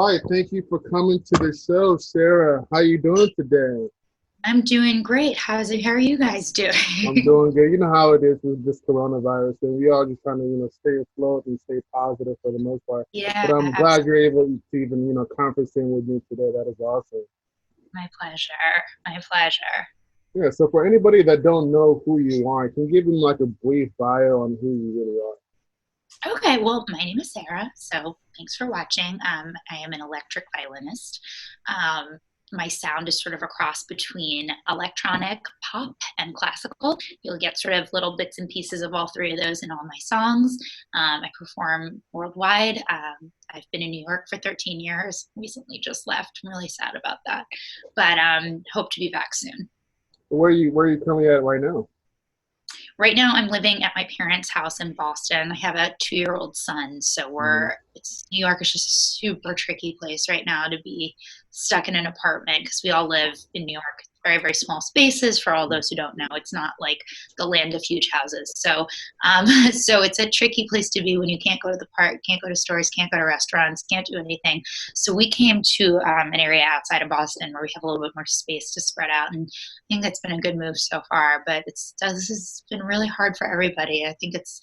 right. Thank you for coming to the show, Sarah. How you doing today? I'm doing great. How are you guys I'm doing? doing good. You know how it is with this coronavirus, and we all just trying to, stay afloat and stay positive for the most part. But Yeah, I'm glad absolutely. you're able to even, conference in with me today. That is awesome. My pleasure. My pleasure. Yeah. So for anybody that don't know who you are, can you give them like a brief bio on who you really are? Okay, well, my name is Sarah, so thanks for watching. I am an electric violinist. Um, my sound is sort of a cross between electronic, pop, and classical. You'll get sort of little bits and pieces of all three of those in all my songs. I perform worldwide. I've been in New York for 13 years, recently just left. I'm really sad about that, but hope to be back soon. Where are you currently at right now? Right now, I'm living at my parents' house in Boston. I have a 2-year-old son, so Mhm. it's New York is just a super tricky place right now to be stuck in an apartment because we all live in New York. Very, very small spaces. For all those who don't know, it's not like the land of huge houses. So, so it's a tricky place to be when you can't go to the park, can't go to stores, can't go to restaurants, can't do anything. So we came to an area outside of Boston where we have a little bit more space to spread out, and I think that's been a good move so far, but this has been really hard for everybody. I think it's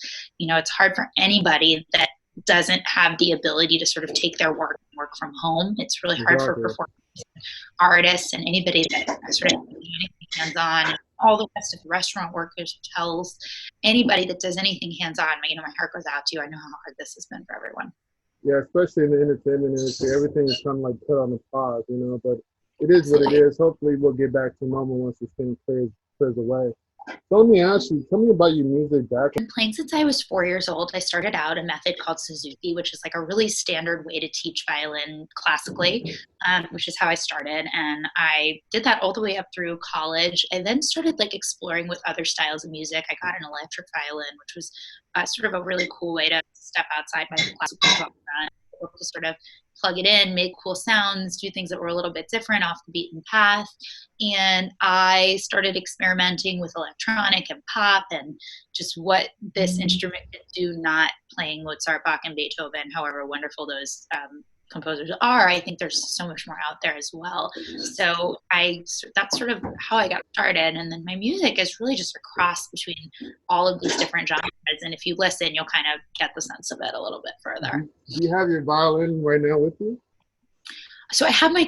hard for anybody that doesn't have the ability to sort of take their work from home. It's really hard for Exactly. performers, artists, and anybody that sort of hands-on, and all the rest of the restaurant workers, hotels, anybody that does anything hands-on. My heart goes out to you. I know how hard this has been for everyone. Yeah, especially in the entertainment industry, everything is kind of like put on a pause. But it is what it Absolutely. is. Hopefully, we'll get back to normal once this thing clears away. So let me ask you, tell me about your music background. Been playing since I was 4 years old. I started out a method called Suzuki, which is like a really standard way to teach violin classically, which is how I started. And I did that all the way up through college. I then started like exploring with other styles of music. I got an electric violin, which was sort of a really cool way to step outside my classical background, to sort of plug it in, make cool sounds, do things that were a little bit different off the beaten path. And I started experimenting with electronic and pop and just what this instrument can do, not playing Mozart, Bach, and Beethoven, however wonderful those composers are. I think there's so much more out there as well. So that's sort of how I got started. And then my music is really just a cross between all of these different genres. And if you listen, you'll kind of get the sense of it a little bit further. Do you have your violin right now with you? So I have my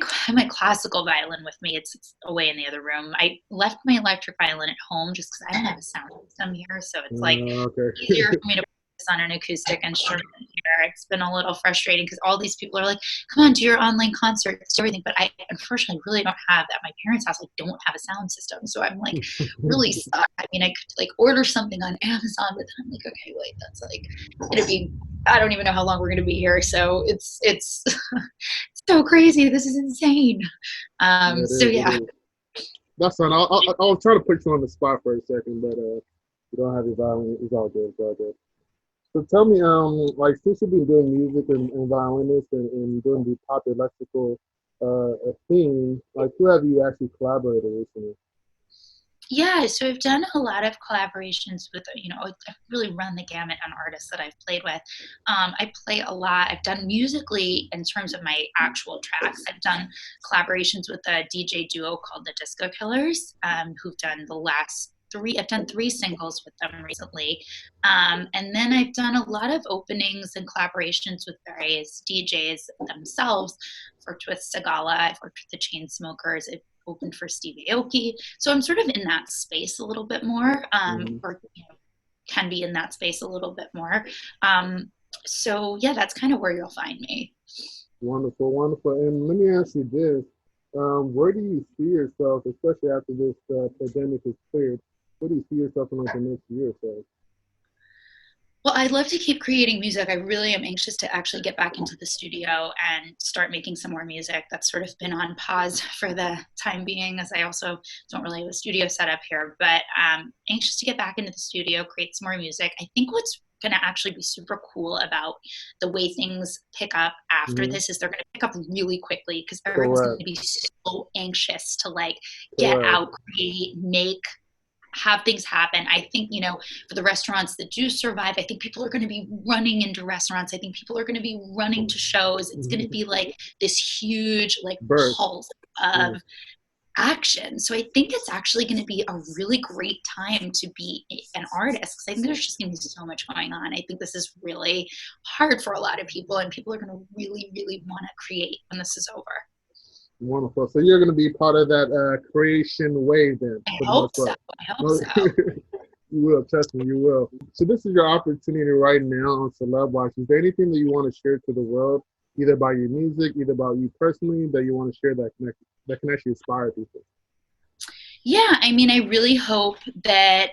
classical violin with me. It's away in the other room. I left my electric violin at home just because I don't have a sound system here, so it's like Okay. easier for me to focus on an acoustic instrument here. It's been a little frustrating because all these people are like, "Come on, do your online concerts, do everything," but I unfortunately really don't have that. My parents' house, I don't have a sound system, so I'm like really stuck. I mean, I could like order something on Amazon, but then I'm like, okay, wait, that's like gonna be. I don't even know how long we're gonna be here, so it's so crazy. This is insane. Yeah, it So is. It yeah. is. That's fine. I'll try to put you on the spot for a second, but you don't have your violin. It's all good. It's all good. So tell me, like since you've been doing music and violinist and doing the pop electrical theme, like who have you actually collaborated recently? Yeah, so I've done a lot of collaborations with, I've really run the gamut on artists that I've played with. I play a lot. I've done musically in terms of my actual tracks. I've done collaborations with a DJ duo called the Disco Killers, who've done the last three. I've done three singles with them recently. And then I've done a lot of openings and collaborations with various DJs themselves. I've worked with Sagala, I've worked with the Chainsmokers, I've opened for Steve Aoki. So I'm sort of in that space a little bit more, Hmm. or can be in that space a little bit more. Um, so yeah, that's kind of where you'll find me. Wonderful, wonderful. And let me ask you this: where do you see yourself, especially after this pandemic is cleared? Where do you see yourself in like the next year or so? Well, I'd love to keep creating music. I really am anxious to actually get back into the studio and start making some more music. That's sort of been on pause for the time being, as I also don't really have a studio set up here. But anxious to get back into the studio, create some more music. I think what's going to actually be super cool about the way things pick up after Hmm. this is they're going to pick up really quickly because everyone's going Correct. to be so anxious to like get Correct. out, create, make, have things happen. I think, for the restaurants that do survive, I think people are going to be running into restaurants. I think people are going to be running to shows. It's going to be like this huge, like, Birth. pulse Yeah. of action. So I think it's actually going to be a really great time to be an artist, because I think there's just going to be so much going on. I think this is really hard for a lot of people, and people are going to really, really want to create when this is over. Wonderful. So you're going to be part of that creation wave then, I for the hope most so. part. I hope Well, so. you will, trust me, you will. So this is your opportunity right now on Celeb Watch. Is there anything that you want to share to the world, either about your music, either about you personally, that you want to share that can actually inspire people? Yeah, I mean, I really hope that,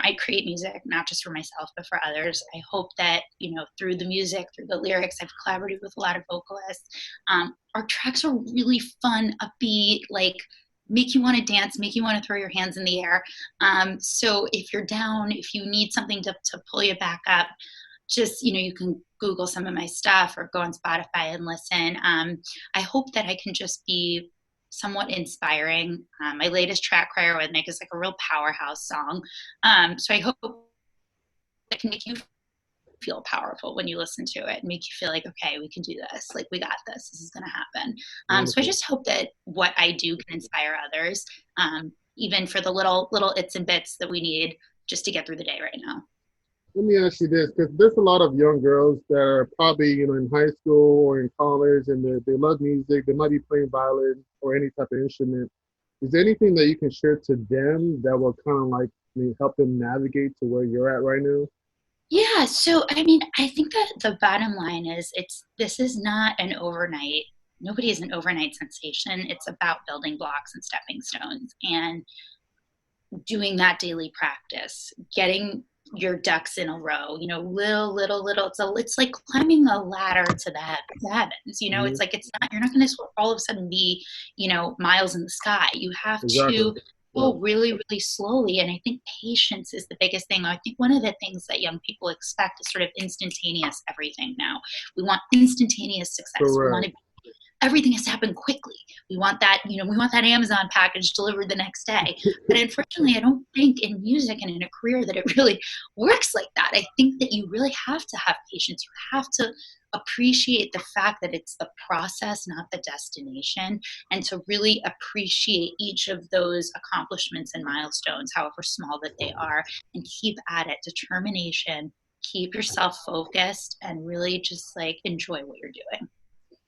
I create music not just for myself, but for others. I hope that, through the music, through the lyrics, I've collaborated with a lot of vocalists. Our tracks are really fun, upbeat, like make you want to dance, make you want to throw your hands in the air. So if you're down, if you need something to pull you back up, just, you can Google some of my stuff or go on Spotify and listen. I hope that I can just be somewhat inspiring. My latest track, Crier with Nick, is like a real powerhouse song. So I hope it can make you feel powerful when you listen to it and make you feel like, okay, we can do this. Like, we got this. This is going to happen. So I Wonderful. just hope that what I do can inspire others, even for the little its and bits that we need just to get through the day right now. Let me ask you this, because there's a lot of young girls that are probably, in high school or in college, and they love music. They might be playing violin or any type of instrument. Is there anything that you can share to them that will kind of like help them navigate to where you're at right now? Yeah, so I mean, I think that the bottom line is this is not an overnight, nobody is an overnight sensation. It's about building blocks and stepping stones and doing that daily practice, getting your ducks in a row, little. It's like climbing a ladder to the heavens. Hmm. It's like, it's not, you're not going to all of a sudden be, miles in the sky. You have Exactly. to Yeah. go really, really slowly. And I think patience is the biggest thing. I think one of the things that young people expect is sort of instantaneous everything now. We want instantaneous success. We want Correct. to everything has to happen quickly. We want that, we want that Amazon package delivered the next day. But unfortunately, I don't think in music and in a career that it really works like that. I think that you really have to have patience. You have to appreciate the fact that it's the process, not the destination, and to really appreciate each of those accomplishments and milestones, however small that they are, and keep at it. Determination, keep yourself focused, and really just like enjoy what you're doing.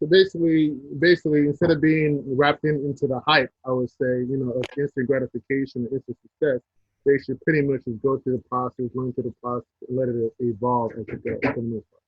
So basically, instead of being wrapped into the hype, I would say, of instant gratification and instant success, they should pretty much just go through the process, learn through the process, and let it evolve as it goes. For the most part.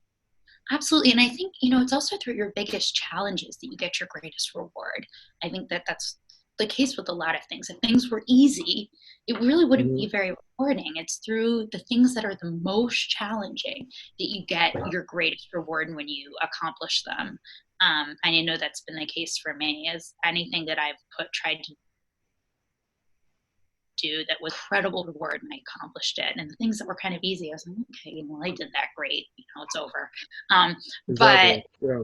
Absolutely. And I think, it's also through your biggest challenges that you get your greatest reward. I think that that's the case with a lot of things. If things were easy, it really wouldn't Mhm. be very rewarding. It's through the things that are the most challenging that you get your greatest reward when you accomplish them. And I know that's been the case for me, as anything that I've tried to do that was incredible reward and I accomplished it. And the things that were kind of easy, I was like, okay, I did that great. It's over. But Exactly. Yeah.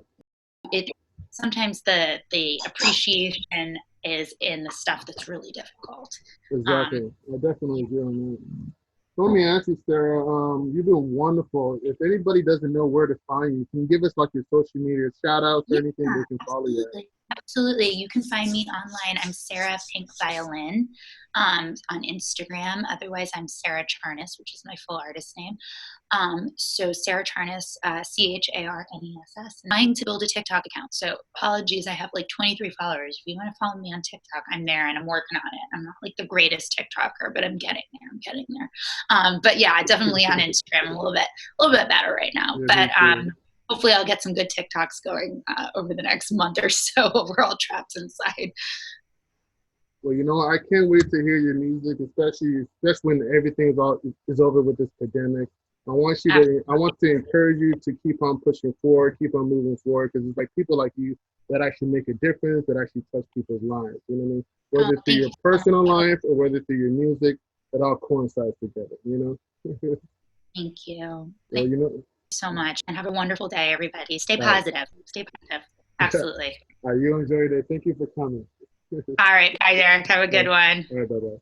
it sometimes the appreciation is in the stuff that's really difficult. Um, Exactly. I definitely agree on that. So let me ask you, Sarah. You've been wonderful. If anybody doesn't know where to find you, can you give us like your social media shout outs or yeah, anything they can follow you at? absolutely. Absolutely. You can find me online. I'm Sarah Pink Violin on Instagram. Otherwise, I'm Sarah Charness, which is my full artist name. So Sarah Charness, Charness. I'm trying to build a TikTok account. So apologies, I have like 23 followers. If you want to follow me on TikTok, I'm there and I'm working on it. I'm not like the greatest TikToker, but I'm getting there. I'm getting there. But yeah, definitely on Instagram. I'm a little bit better right now. Yeah, But me too. hopefully I'll get some good TikToks going over the next month or so. We're all trapped inside. Well, I can't wait to hear your music, especially when everything is over with this pandemic. I want to encourage you to keep on pushing forward, keep on moving forward, because it's like people like you that actually make a difference, that actually touch people's lives. You know what I mean? Oh, Whether through thank your you so personal much. life or whether through your music, it all coincides together. Thank you. Well, Thank you so much. And have a wonderful day, everybody. Stay uh, positive. Stay positive. Absolutely. you enjoyed it. Thank you for coming. All right. Bye, Derek. Have a All good one. right, bye bye.